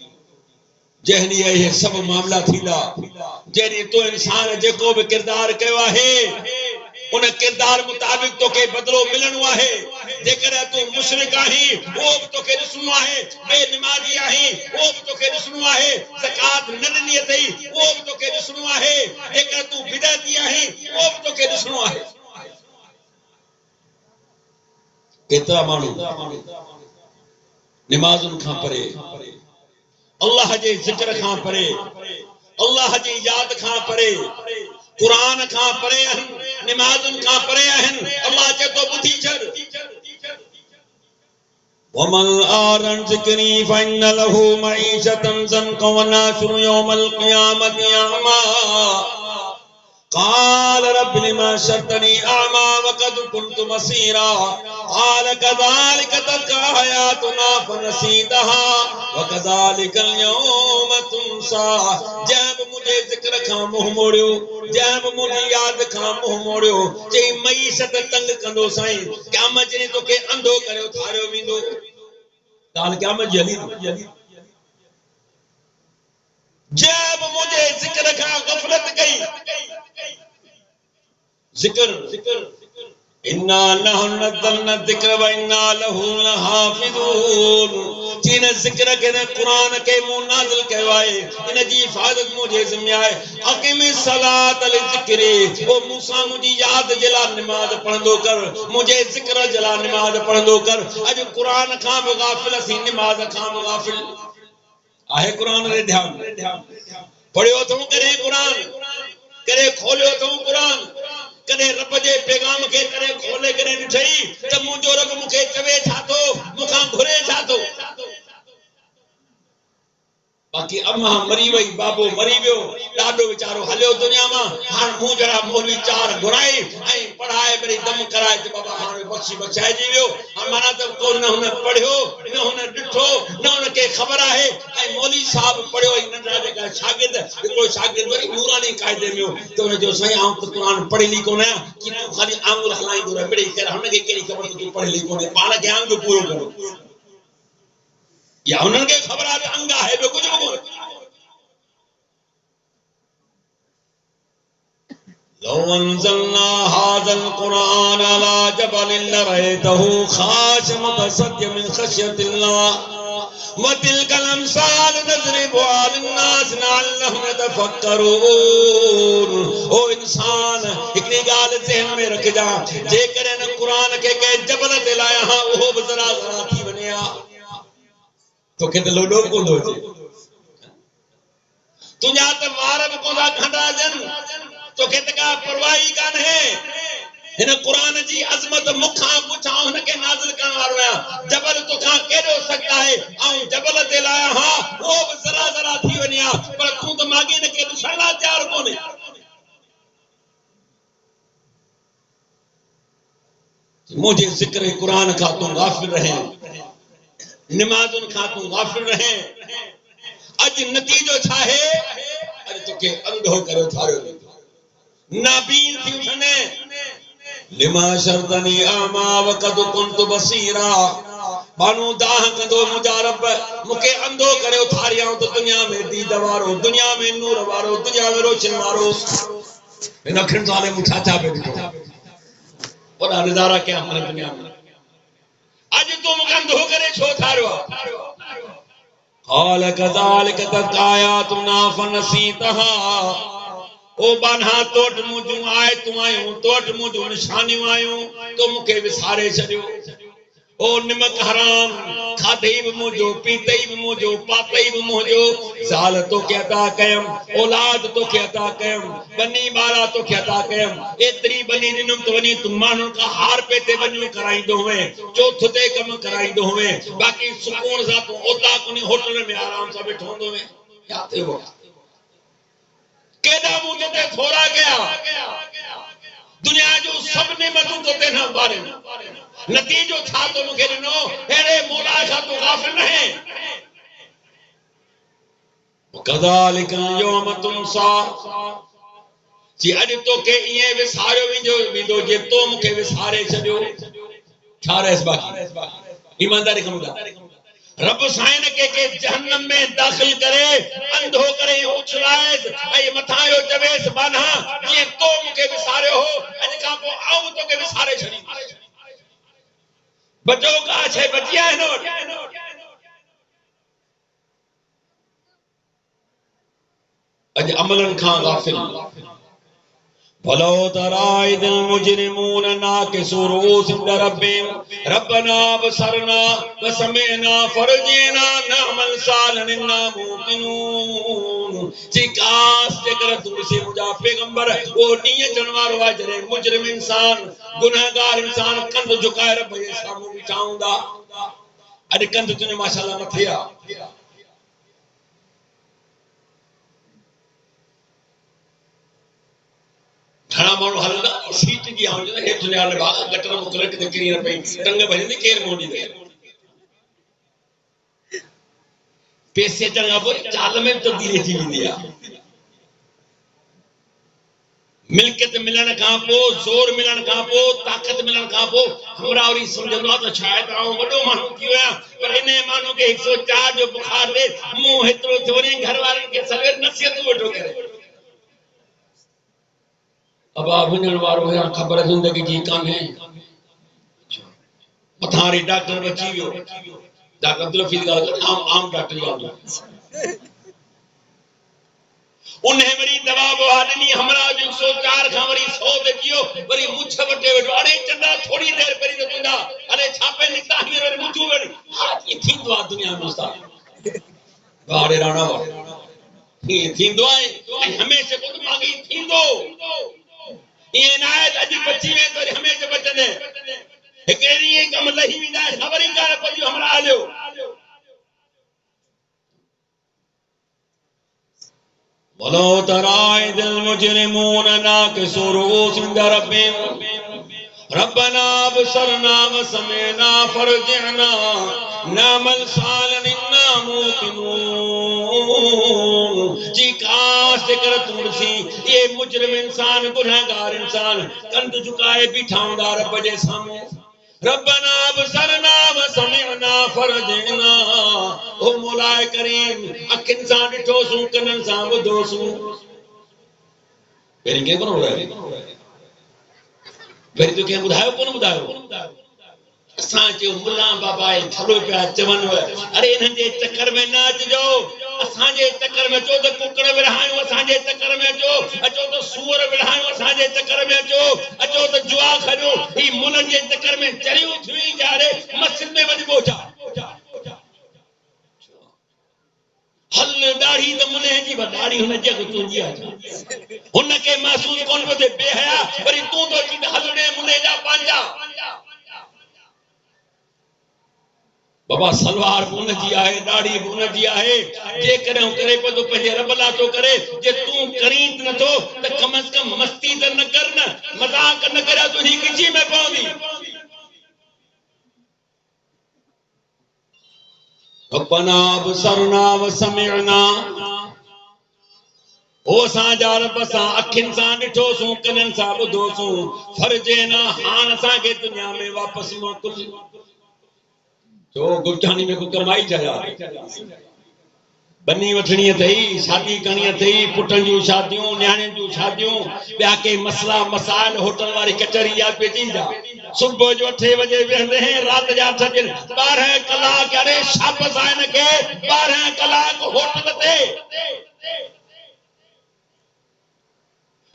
जहनी ये सब मामला थींदा जहनी तो इंसान जेको भी किरदार कयो आहे उन किरदार मुताबिक तो के बदलो मिलणो आहे जेकर तू मुशरिक आही वो भी तो के ॾिसणो आहे बेनमाजी आही वो भी तो के ॾिसणो आहे ज़कात न ॾिनी अथई वो भी तो के ॾिसणो आहे जेकर तू बिदअती आही वो भी तो के ॾिसणो आहे केतिरा माण्हू नमाज़ुनि खां परे अल्लाह जे ज़िक्र खां परे अल्लाह जी याद खां परे कुरान खां परे नमाज़ुनि खां परे आहिनि अल्लाह चेतो ॿुधी छॾ वमन आरन ज़िक्री फइन लहू मईशतन ज़नक़ वनाशुरु यौमल क़ियामति अमा قال رب لما شرتني أعمى وقد كنت بصيرا قال كذلك تلك آياتنا فنسيتها وكذلك اليوم تنسى جب मुझे ज़िक्र खां मुंह मोड़ियो जब मुझे याद खां मुंह मोड़ियो चई मईशत तंग कंदो साईं क़यामत जे तोखे अंधो करियो थारियो वेंदो ॻाल्हि क़यामत जी हली जब मुझे ज़िक्र खां गफ़लत कई ज़िक्र इन्ना नहनु नज़्ज़लना ज़िक्र व इन्ना लहू लहाफ़िज़ून जिन ज़िक्र के कुरान के मुंह नाज़िल कयो आहे इन जी हिफ़ाज़त मुझे ज़िम्मे आहे अक़ीमिस सलात लिज़िक्री ओ मूसा मुझी याद जला नमाज पढ़ंदो कर मुझे ज़िक्र जला नमाज पढ़ंदो कर अज कुरान खां भी गाफ़िल सी नमाज खां भी गाफ़िल आहे कुरान रे ध्यान पढ़ियो तो करे कुरान करे खोलियो तो कुरान कने रब जे पैगाम के करे खोले करे ॾिठई त मुंहिंजो रब मूंखे चवे छा थो मूंखां घुरे छा थो बाक़ी अम्मा मरी वई बाबो मरी वियो ॾाढो वीचारो हलियो दुनिया मां हाणे मूं जहिड़ा मौलवी चार घुराई ऐं पढ़ाए वरी दम कराए त बाबा हाणे बख़्शी बचाइजी वियो माना त को न हुन पढ़ियो न हुन ॾिठो न हुनखे ख़बर आहे ऐं मौलवी साहब पढ़ियो ऐं नंढा जेका शागिर्द हिकिड़ो शागिर्द वरी नूरानी क़ाइदे में त हुन जो साईं आउं त क़ुर पढ़ी लिखी कोन आहियां कि तूं ख़ाली आंगुर हलाईंदो रह मिड़ई कर हुनखे कहिड़ी ख़बर त तूं पढ़ी लिखी कोन्हे पाण खे आंग पूरो करो या उन्हनि खे ख़बर आहे अंग आहे ॿियो कुझु बि कोन्हे लो वंज़लना हाज़ल कुरान अला जबलिन लरअयतहु खाशिअन मुतसद्दिअन मिन खश्यतिल्लाह वतिलकल अमसाल नज़रिबुहा लिन्नास लअल्लहुम यतफक्करून। ओ इंसान हिकड़ी गाल ज़हन में रखजा, जेकरे न कुरान के जबल ते लाया हां वो भी जरा जरा थी वने तो के लोडो कोंदो चे तुझा त वार भी कोंदा खंडा जन तो के का परवाही कान है इन कुरान जी अजमत मुखा पुछा हुन के नाज़िल करण वारो है जबल तो का केडो सकता है औ जबल ते लाया हां वो भी जरा जरा थी वने पर तू तो मागे न के सला तैयार कोने। मुझे जिक्र कुरान का तुम गाफिल रहे, नमाजुन का तुम गाफिल रहे। अज नतीजो छा है अज तो के अंधो करो थारो नाबीन थी उठने लिमा शर्तनी आमा वक़द कुंत बसीरा बानू दाह कंदो मुजा रब मुके अंधो करे थारिया तो दुनिया में दी दवारो दुनिया में नूर वारो दुनिया में रोशन वारो इन अखिन साले मुछाचा पे दिखो और नजारा क्या हमारे दुनिया में आज तो मुके अंधो करे छो थारो क़ाल कज़ालिक तकायातुना फनसीतहा ओ बान्हा तोट मुजू आए तू आयो तोट मुजू निशानियूं आयो तो मुके विसारे छडियो। ओ निमक हराम खादे भी मुजो पीते भी मुजो पाते भी मुजो साल तो के अता कयम औलाद तो के अता कयम बनी बारा तो के अता कयम एतरी बनी दिनुम तो वनी तुम मानु का हार पे ते बनियो कराइदो हुए चौथ ते कम कराइदो हुए बाकी सुकून सा तो ओता कोनी होटल में आराम से बैठो होंदो में याते हो केदा मुझे ते थोड़ा गया दुनिया जो सब नेमतों तो ते ना बारे नतीजो था तो मुखे दिनो हेरे मौला का तो गाफिल नहीं कज़ालिक यौम तुमसा जी अज तो के ये विसारो विंदो जे तो मुखे विसारे छडियो छारेस बाकी ईमानदारी कमदा रब साइन के जहन्नम में दाखिल करे अंधो करे उछलाए ए मथायो जवेस बाना ये तो मुके विसारे हो अज का पो आऊ तो के विसारे छडी बचो का छे बचिया है नो अज अमलन खां गाफिल भलो तराइदिल मुजरिमून नाकिसु रूसिम रब्बिम रब्बना बसरना वसमिअना फरजिना नअमल सालन इन्ना मूकिनून चिकास जेकर तुलसी मुजा पैगंबर वो नी जनवारो आ जरे मुजरिम इंसान गुनाहगार इंसान कंध झुकाए रब जे सामू बिठाऊंदा अज कंध तुने माशाअल्लाह न थिया घणा माण्हू हलंदा सीट जी आउं जो हेठ ने हल भाग गटर मुकल के किरी न पई टंग भजंदी केर मोड़ी दे पैसे चंगा पो चाल में तब्दीली थी वेंदी आ मिल्कियत मिलन का पो जोर मिलन का पो ताकत मिलन का पो हमरा औरी समझंदो त शायद आउं वडो माण्हू थी वया पर इने माण्हू के 104 जो बुखार दे मुंह हेतरो थोरी घर वारन के सवेर नसीहत वठो करे अब वञण वारो है खबर जिंदगी जी कान्हे मथारी डॉक्टर बची वियो डॉक्टर अब्दुल हफीज गाल आम डॉक्टर याद उन्हें वरी दवा बवा ॾिनी हमरा जो 104 खां वरी 100 ते जियो वरी मुछ वटे वेठो अरे चंदा थोड़ी देर पहिरीं त तुंदा अरे छापे निकता हींअर वरी मुछ वेठ हा ये थींदो आहे दुनिया में उस्ताद बारे राणा ये थींदो आहे ऐं हमेशह खुद मांगी थींदो ये नायत अज बची में तो हमेशह बचने एकड़ी ये कम लही विदा खबर ही कान पई हमरा आलियो वलो तराइदिल मुजरिमून नाकिसु रूसिम रब्बिम रब्बना बसरना वसमिअना फरजिअना नअमल सालन इन्ना मूकिनून जी काश कर तुलसी ये मुजरिम इंसान गुनाहगार इंसान कंध झुकाए बिठाऊंदा रब जे सामने रब्बना बसरना वसमिअना फरजिअना ओ मौला करीम अखिन सां ॾिठोसूं कननि सां ॿुधोसूं पहिरीं कंहिं कोन ॿुधायो, पहिरीं तो कंहिं ॿुधायो कोन ॿुधायो। असां चयो मुल्ला बाबा थलो पिया चवनि, अरे इन्हनि जे चकर में न अचिजो, असांजे चकर में अचो त कुकड़ विरहायूं, असांजे चकर में अचो त सूअर विरहायूं, असांजे चकर में अचो त जुआ खॼो, ही मुननि जे चकर में चरियूं थियूं जाड़े मस्जिद में वञी पहुचा। हल दाढ़ी त मुने जी दाढ़ी हुन जग तुंहिंजी आहे, हुनखे महसूस कोन पियो थिए बेहया, वरी तूं तो चीं हलणे मुने जा पंहिंजा। बाबा सलवार भी उनजी आहे, दाढ़ी भी उनजी आहे, जे करे करे पे तो पंहिंजे रब ला तो करे, जे तू करीं नथो त कम से कम मस्ती त न कर, न मजाक न करे, तुझी किची में पवंदी। रब्बना बसरना व समिअना, ओ असांजा रब सां अखियुनि सां ॾिठोसूं, कननि सां ॿुधोसूं, फर्जेना हाण असांखे दुनिया में वापसि मोकिल। जो गुलठानी में को कमाई जाया, बनी वठणी अथई, शादी करणी अथई, पुटनि जूं शादियूं, न्याणियुनि जूं शादियूं, ॿिया के मसला मसाइल होटल वारी कचहरी याद पेची जा। सुबुह जो 8 बजे वेंदे हैं, रात जा 12 कलाक, अरे शाबस आहे इनखे, 12 कलाक होटल ते,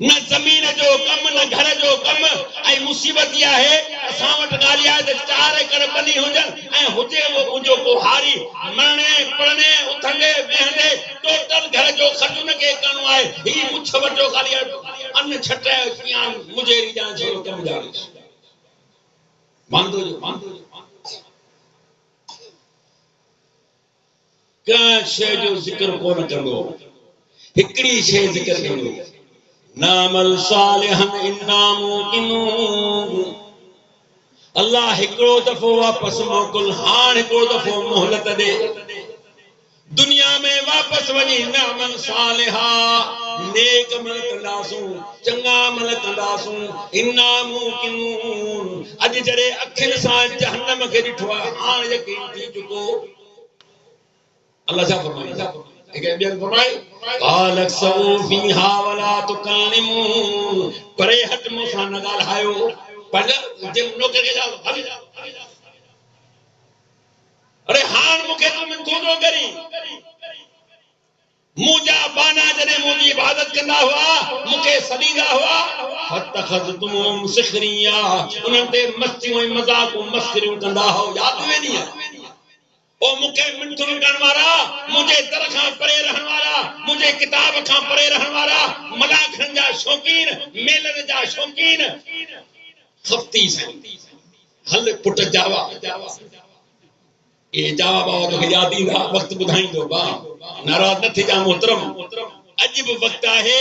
न जमीन जो कम न घर जो कम। ऐं मुसीबत इहा आहे, असां वटि ॻाल्हि आहे त 4 एकड़ बनी हुजनि ऐं हुजे वो मुंहिंजो कुहारी, मरणे पढ़णे उथंदे वेहंदे टोटल घर जो ख़र्च उनखे करणो आहे। ही मुछ वठो ख़ाली अन्न छटाए कीअं मुजेरी ॼाण छो कम जाणे वांदो जो कंहिं शइ जो ज़िक्र कोन कंदो, हिकिड़ी शइ ज़िक्र कंदो, नामल सालिहन इन्ना मूकिनून। अल्लाह हिकिड़ो दफ़ो वापसि मोकिल, हाण हिकिड़ो दफ़ो मोहलत ॾे, दुनिया में वापसि वञी नामल सालिहा, नेक अमल कंदासूं, चङा अमल कंदासूं, इन्ना मूकिनून। अॼु जॾहिं अखियुनि सां जहन्नम खे ॾिठो आहे, हाण यकीन थी चुको। अल्लाह छा फरमाए, परे हट मूंसां न ॻाल्हायो, अरे हाण मूंखे तूं मिठो थो करी। मुंहिंजा बाना जॾहिं मुंहिंजी इबादत कंदा हुआ, मूंखे सॾींदा हुआ, फतख़ज़तुमुहुम सिख़रिया, उन्हनि ते मस्तियूं ऐं मज़ाक़ूं मस्करियूं कंदा हो, यादि वेंदी आहे। ओ मूंखे मिठुनि करण वारा, मुंहिंजे दर खां परे रहण वारा, मुंहिंजे किताब खां परे रहण वारा, मलाखनि जा शौक़ीन, मेलनि जा शौक़ीन, खफ्ती हल पुट जावा, ये जावा बाबा तोखे यादि ईंदा, वक़्तु ॿुधाईंदो बा, नाराज़ न थी जा मोहतरम। अॼु बि वक़्तु आहे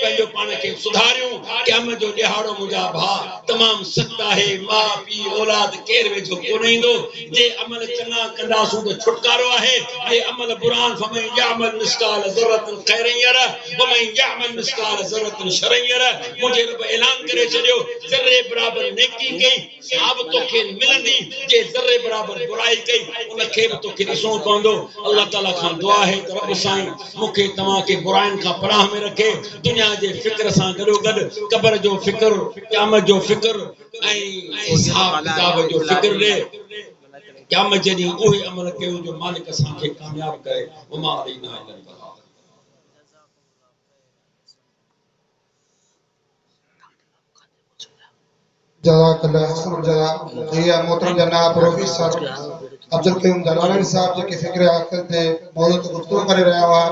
पंहिंजो पाण खे सुधारियूं। क़यामत जो ॾिहाड़ो मुंहिंजा भाउ तमामु सख़्तु आहे, माउ पीउ औलाद केरु वेझो कोन ईंदो। जे अमल चङा कंदासूं त छुटकारो आहे, जे अमल बुरान फमन यामल मिस्काल ज़ररतिन ख़ैरन यरा वमन यामल मिस्काल ज़ररतिन शररन यरा। मुंहिंजे रब ऐलान करे छॾियो, ज़र्रे बराबरि नेकी कई साब तोखे मिलंदी, जे ज़र्रे बराबरि बुराई कई उनखे बि तोखे ॾिसणो पवंदो। अल्लाह ताला खां दुआ आहे त रब साईं मूंखे तव्हांखे बुराइनि खां पनाह में रखे, दुनिया जे फ़िक्र सां गॾोगॾु क़ब्र जो फ़िक्र, क़यामत जो फ़िक्र ऐं हिसाब किताब जो फ़िक्र ॾे। क़यामत जे ॾींहुं उहे अमल कयूं जो मालिक असांखे कामयाब करे। वमा अलैना इल्ला अल बलाग। जज़ाकल्लाह हसन जज़ा। ये मोहतरम जनाब प्रोफेसर अब्दुल करीम दलाली साहब जेके फ़िक्र आखिर ते मौजूद गुफ्तगू करे रहा हुआ।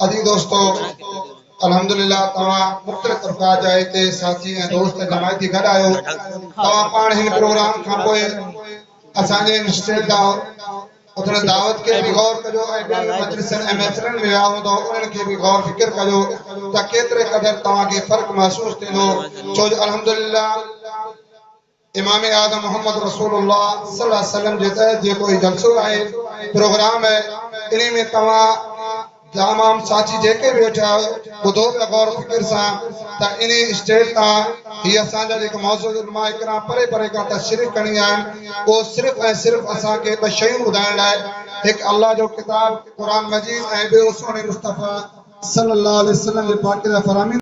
अजीज दोस्तों, अल्हम्दुलिल्लाह तव्हां मुख़्तलिफ़ तरफ़ा जा हिते साथी ऐं दोस्त जमायती गॾु आहियो। तव्हां पाण हिन प्रोग्राम खां पोइ असांजे स्टेज ॾांहुं उते दावत के भी गौर कजो ऐं ॿियनि मजलिसनि ऐं महफ़िलनि में विया हूंदव उन्हनि खे बि गौर फ़िक्र कजो त केतिरे क़दुरु तव्हांखे फ़र्क़ु महसूसु थींदो। छो जो अल्हम्दुलिल्लाह इमाम आदम मोहम्मद रसूलुल्लाह सल्लल्लाहु अलैहि वसल्लम जे तहत जे कोई जलसो आहे, प्रोग्राम है, इन में तव्हां तमाम साथी जेके भी वेठा ॿुधो पिया गौर फ़िक्र सां त इन स्टेज तां ही असांजा जेके मौजूद उलमा इकराम परे परे खां तशरीफ़ खणी आहिनि, वो सिर्फ़ ऐं सिर्फ़ असांखे 2 शयूं ॿुधाइण लाइ, हिकु अल्लाह जो किताब क़ुरान मजीद ऐं ॿियो सोने मुस्तफ़ा सल्लल्लाहु अलैहि वसल्लम जे पाकीज़ा फ़रमानी।